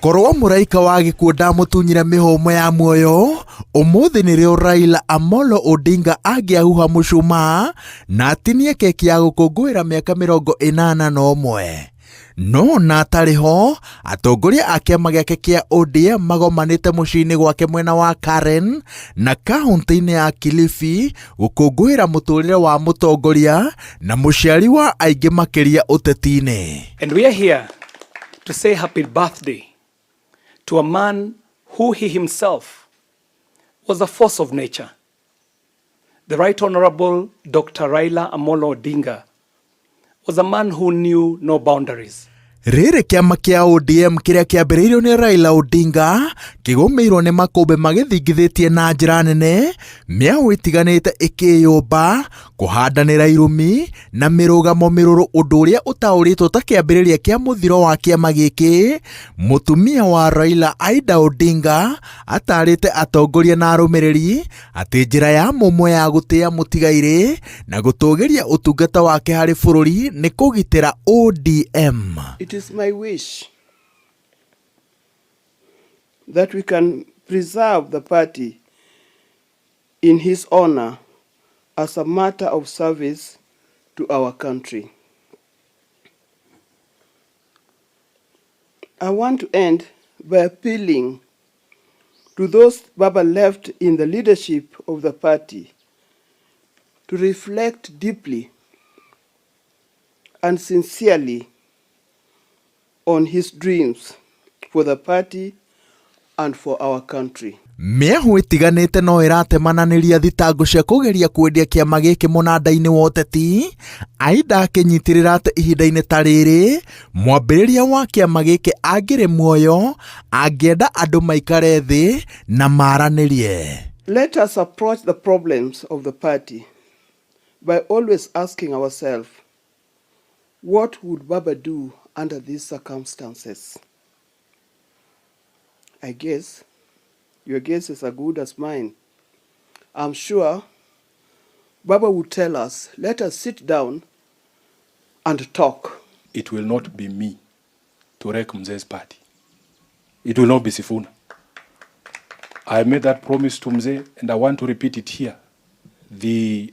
Korwa muraika wa gikuo ndamutunyira mihomo ya muoyo, umuthi nirio Raila Amolo Odinga angiahuha mucuma na atinie keki ya gukungwira miaka 81. No na tariho atongoria a kiama giake kia ODM magomanite muciini gwake mwena wa Karen na kaunti-ini ya Kilifi gukungwira muturire wa mutongoria na muciari wa aingi makiria uteti-ini. And we are here to say happy birthday to a man who he himself was a force of nature. The Right Honorable Dr. Raila Amolo Odinga was a man who knew no boundaries. Riri kiama kia ODM kiria kiambiriirio ni Raila Odinga kigomeirwo ni makombe magithingithitie na njira nene, miao itiganite ikiyumba kuhandanira irumi na mirugamo miruru, undu uria utauritwo ta kiambiriria kia muthiro wa kiama giki. Mutumia wa Raila, Aida Odinga, atarite atongoria na arumiriri ati njira ya mumwe ya gutia mutigaire na gutugiria utungata wake hari bururi ni kugitira ODM. It is my wish that we can preserve the party in his honor as a matter of service to our country. I want to end by appealing to those Baba left in the leadership of the party to reflect deeply and sincerely on his dreams for the party and for our country. Miahu itiganite no iratemananiria thitango cia kugeria kwendia kiama giki munanda-ini wa uteti. Aida akinyitirira ati ihinda-ini ta riri mwambiriria wa kiama giki angiri muoyo angienda andu maikare thi na maranirie. Let us approach the problems of the party by always asking ourselves, what would Baba do under these circumstances? I guess your guess is as good as mine. I'm sure Baba would tell us, let us sit down and talk. It will not be me to wreck Mzee's party. It will not be Sifuna. I made that promise to Mzee and I want to repeat it here. The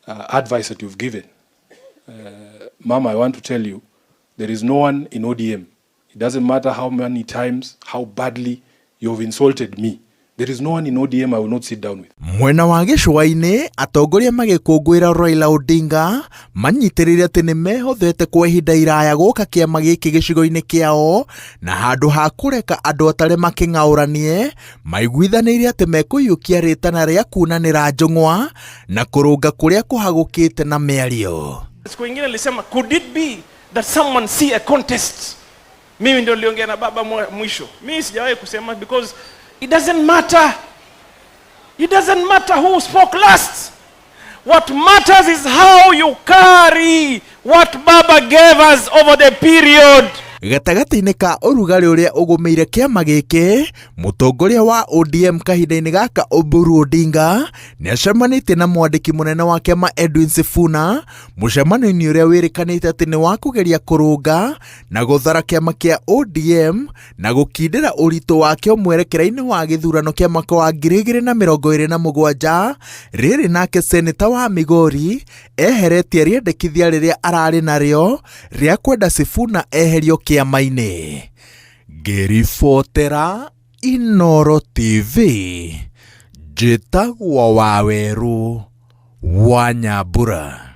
advice that you've given, Mama, I want to tell you, there is no one in ODM. It doesn't matter how many times, how badly you've insulted me. There is no one in ODM I will not sit down with. Mwena wa gicua-ini atongoria magikungwira Raila Odinga manyitirire ati ni mehothete kwa ihinda iraya guka kiama giki gicigo-ini kiao na handu ha kureka andu atari making'auranie maiguithaniire ati mekuyukia ritana ria kunanira njung'wa na kurunga kuria kuhagukite na miario. Siku ingine nilisema, could it be that someone see a contest? Mimi ndio niliongea na Baba mwisho. Mimi sijawahi kusema, because it doesn't matter. It doesn't matter who spoke last. What matters is how you carry what Baba gave us over the period. Gatagati-ini ka urugari uria ugumeire kiama giki, mutongoria wa ODM kahinda-ini gaka Oburu Odinga niacemanitie na mwandiki munene wa kiama Edwin Sifuna, mucemanio-ini uria wirikanite ati ni wa kugeria kurunga na guthara kiama kia ODM na gukindira uritu wakio mwerekera-ini wa githurano kia mwaka wa 2027. Riri nake seneta wa Migori eheretie riendekithia riria arari nario ria kwenda Sifuna eherio kiama-ini. Ngiribotera Inooro TV, njĩtagwo Waweru wa Nyambura.